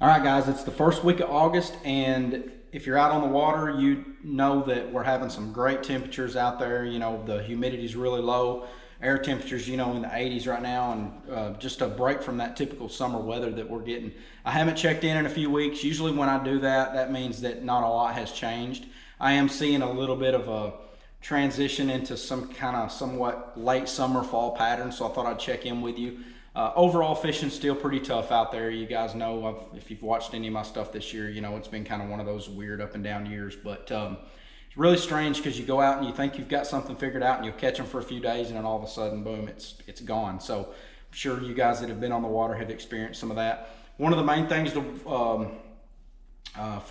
All right, guys, it's the first week of August, and if you're out on the water, you know that we're having some great temperatures out there. You know, the humidity is really low. Air temperatures, you know, in the 80s right now, and just a break from that typical summer weather that we're getting. I haven't checked in a few weeks. Usually when I do that, that means that not a lot has changed. I am seeing a little bit of a transition into some kind of somewhat late summer fall pattern, so I thought I'd check in with you. Overall, fishing's still pretty tough out there. You guys know, if you've watched any of my stuff this year, you know it's been kind of one of those weird up and down years. But it's really strange because you go out and you think you've got something figured out, and you'll catch them for a few days, and then all of a sudden, boom, it's gone. So I'm sure you guys that have been on the water have experienced some of that. One of the main things for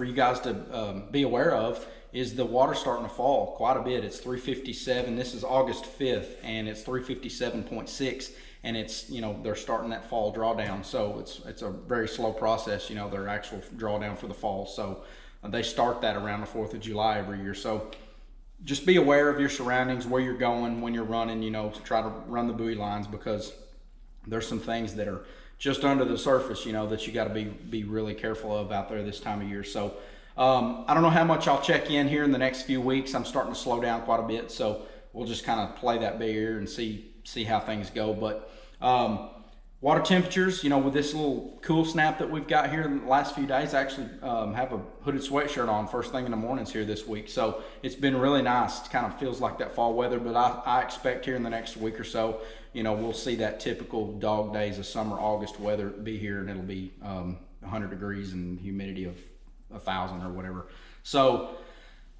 you guys to be aware of is the water starting to fall quite a bit. It's 357. This is August 5th, and it's 357.6. And it's, you know, they're starting that fall drawdown, so it's a very slow process, you know, their actual drawdown for the fall. So they start that around the 4th of July every year. So just be aware of your surroundings, where you're going when you're running, you know, to try to run the buoy lines, because there's some things that are just under the surface, you know, that you got to be really careful of out there this time of year. So I don't know how much I'll check in here in the next few weeks. I'm starting to slow down quite a bit, so we'll just kind of play that by ear and see how things go. But water temperatures, you know, with this little cool snap that we've got here in the last few days, I actually have a hooded sweatshirt on first thing in the mornings here this week. So it's been really nice. It kind of feels like that fall weather, but I expect here in the next week or so, you know, we'll see that typical dog days of summer August weather be here, and it'll be 100 degrees and humidity of 1,000 or whatever. So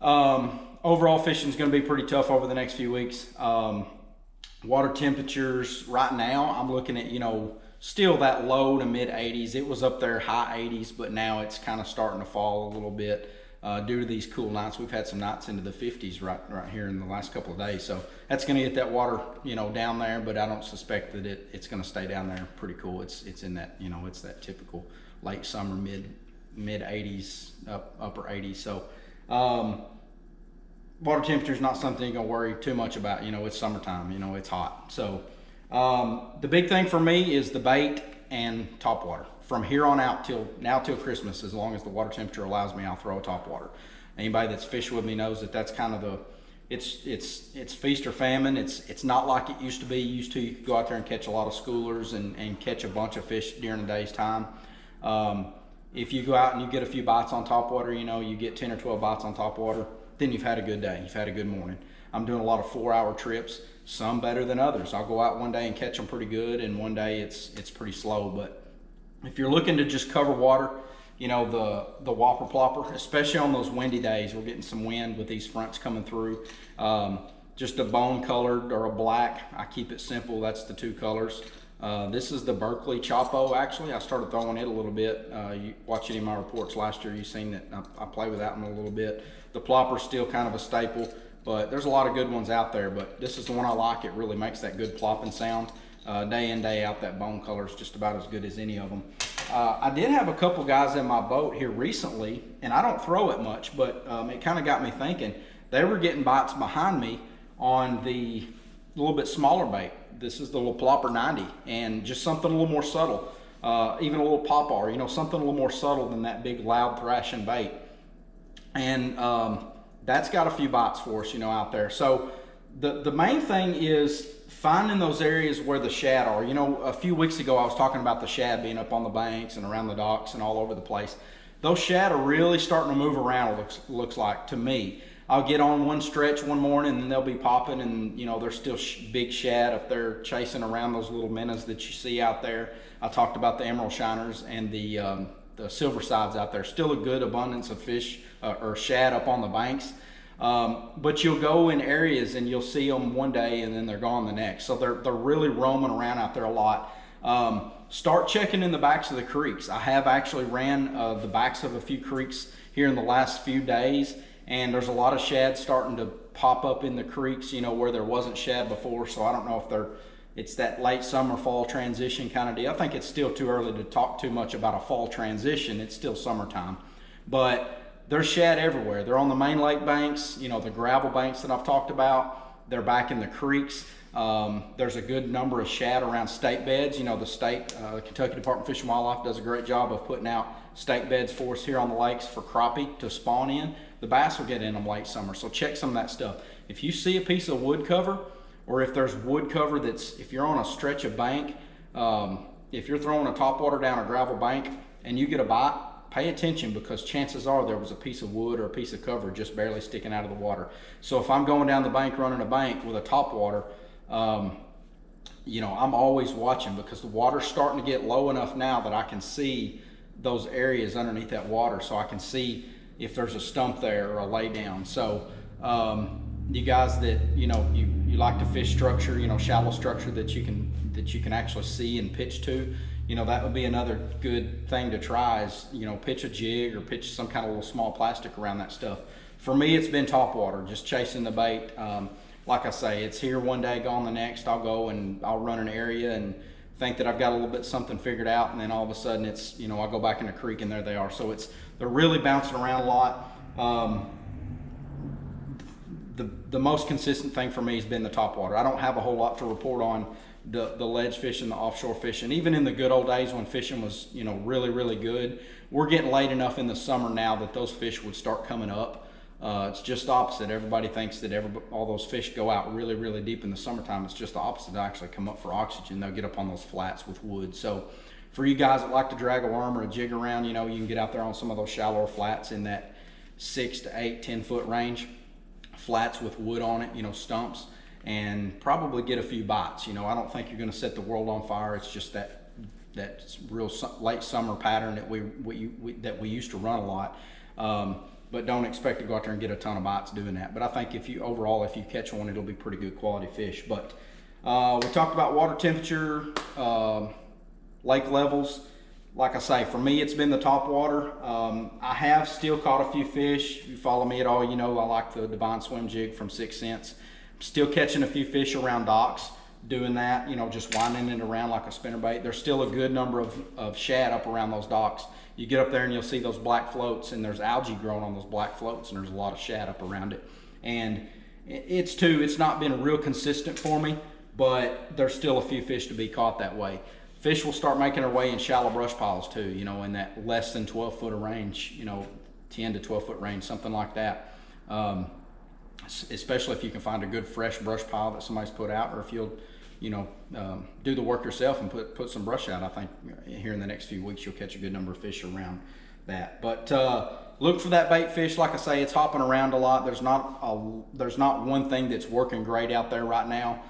overall fishing is going to be pretty tough over the next few weeks. Water temperatures right now, I'm looking at, you know, still that low to mid 80s. It was up there high 80s, but now it's kind of starting to fall a little bit due to these cool nights. We've had some nights into the 50s right here in the last couple of days. So that's going to get that water, you know, down there, but I don't suspect that it's going to stay down there pretty cool. It's in that, you know, it's that typical late summer mid 80s, upper 80s. So water temperature is not something you're gonna worry too much about. You know, it's summertime, you know, it's hot. So the big thing for me is the bait and top water. From here on out till Christmas, as long as the water temperature allows me, I'll throw a top water. Anybody that's fished with me knows that that's kind of it's feast or famine. It's not like it used to be. You could go out there and catch a lot of schoolers and catch a bunch of fish during the day's time. If you go out and you get a few bites on top water, you know, you get 10 or 12 bites on top water, then you've had a good day. You've had a good morning. I'm doing a lot of 4-hour trips, some better than others. I'll go out one day and catch them pretty good, and one day it's pretty slow. But if you're looking to just cover water, you know, the whopper plopper, especially on those windy days, we're getting some wind with these fronts coming through. Just a bone colored or a black. I keep it simple. That's the two colors. This is the Berkeley Chapo. Actually, I started throwing it a little bit. You watch any of my reports last year, you've seen that I play with that one a little bit. The plopper's still kind of a staple, but there's a lot of good ones out there, but this is the one I like. It really makes that good plopping sound. Day in, day out, that bone color is just about as good as any of them. I did have a couple guys in my boat here recently, and I don't throw it much, but it kind of got me thinking. They were getting bites behind me on the little bit smaller bait. This is the little Plopper 90, and just something a little more subtle, even a little popar, you know, something a little more subtle than that big loud thrashing bait. And that's got a few bites for us, you know, out there. So the main thing is finding those areas where the shad are. You know, a few weeks ago I was talking about the shad being up on the banks and around the docks and all over the place. Those shad are really starting to move around, looks like to me. I'll get on one stretch one morning and they'll be popping, and you know, there's still big shad up there chasing around those little minnows that you see out there. I talked about the emerald shiners and the silver sides out there. Still a good abundance of fish or shad up on the banks. But you'll go in areas and you'll see them one day and then they're gone the next. So they're really roaming around out there a lot. Start checking in the backs of the creeks. I have actually ran the backs of a few creeks here in the last few days, and there's a lot of shad starting to pop up in the creeks, you know, where there wasn't shad before. So I don't know if it's that late summer fall transition kind of deal. I think it's still too early to talk too much about a fall transition. It's still summertime, but there's shad everywhere. They're on the main lake banks, you know, the gravel banks that I've talked about. They're back in the creeks. There's a good number of shad around stake beds. You know, the state, Kentucky Department of Fish and Wildlife does a great job of putting out stake beds for us here on the lakes for crappie to spawn in. The bass will get in them late summer, so check some of that stuff. If you see a piece of wood cover, or if there's wood cover if you're on a stretch of bank, if you're throwing a topwater down a gravel bank and you get a bite, pay attention, because chances are there was a piece of wood or a piece of cover just barely sticking out of the water. So if I'm going down the bank running a bank with a topwater, you know, I'm always watching, because the water's starting to get low enough now that I can see those areas underneath that water, so I can see if there's a stump there or a lay down. So you guys that, you know, you like to fish structure, you know, shallow structure that you can actually see and pitch to, you know, that would be another good thing to try, is, you know, pitch a jig or pitch some kind of little small plastic around that stuff. For me, it's been topwater, just chasing the bait. Like I say, it's here one day, gone the next. I'll go and I'll run an area and think that I've got a little bit something figured out, and then all of a sudden it's, you know, I'll go back in the creek and there they are. So they're really bouncing around a lot. The most consistent thing for me has been the topwater. I don't have a whole lot to report on the ledge fishing, the offshore fishing. Even in the good old days when fishing was, you know, really, really good, we're getting late enough in the summer now that those fish would start coming up. It's just opposite. Everybody thinks that all those fish go out really, really deep in the summertime. It's just the opposite. They actually come up for oxygen. They'll get up on those flats with wood. So for you guys that like to drag a worm or a jig around, you know, you can get out there on some of those shallower flats in that 6 to 8, 10 foot range, flats with wood on it, you know, stumps, and probably get a few bites. You know, I don't think you're going to set the world on fire. It's just that real late summer pattern that we used to run a lot. But don't expect to go out there and get a ton of bites doing that. But I think if you catch one, it'll be pretty good quality fish. But we talked about water temperature, lake levels. Like I say, for me, it's been the topwater. I have still caught a few fish. If you follow me at all, you know I like the Divine Swim Jig from 6 cents. Still catching a few fish around docks, doing that, you know, just winding it around like a spinnerbait. There's still a good number of shad up around those docks. You get up there and you'll see those black floats, and there's algae growing on those black floats, and there's a lot of shad up around it. And it's not been real consistent for me, but there's still a few fish to be caught that way. Fish will start making their way in shallow brush piles too, you know, in that less than 12 foot of range, you know, 10 to 12 foot range, something like that. Especially if you can find a good fresh brush pile that somebody's put out, or if you'll, you know, do the work yourself and put some brush out. I think here in the next few weeks you'll catch a good number of fish around that. But look for that bait fish. Like I say, it's hopping around a lot. There's not one thing that's working great out there right now.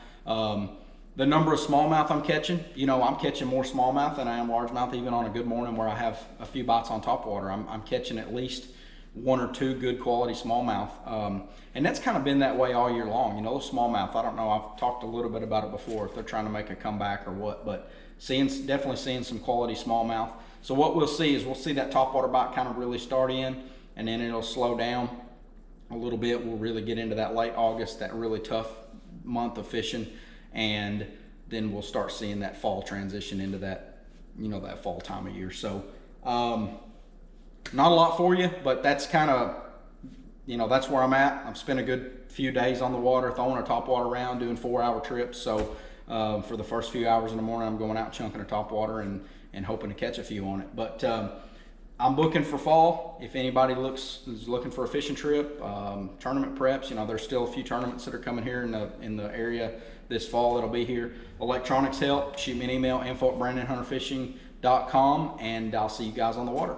The number of smallmouth I'm catching, you know, I'm catching more smallmouth than I am largemouth, even on a good morning where I have a few bites on topwater. I'm catching at least 1 or 2 good quality smallmouth. And that's kind of been that way all year long. You know, those smallmouth, I don't know, I've talked a little bit about it before, if they're trying to make a comeback or what, but definitely seeing some quality smallmouth. So what we'll see is we'll see that topwater bite kind of really start in, and then it'll slow down a little bit. We'll really get into that late August, that really tough month of fishing, and then we'll start seeing that fall transition into that, you know, that fall time of year. So not a lot for you, but that's kind of, you know, that's where I'm at. I've spent a good few days on the water, throwing a topwater around, doing 4-hour trips. So for the first few hours in the morning, I'm going out chunking a topwater and hoping to catch a few on it. But I'm booking for fall. If anybody is looking for a fishing trip, tournament preps, you know, there's still a few tournaments that are coming here in the area this fall that'll be here. Electronics help. Shoot me an email, info@brandonhunterfishing.com, and I'll see you guys on the water.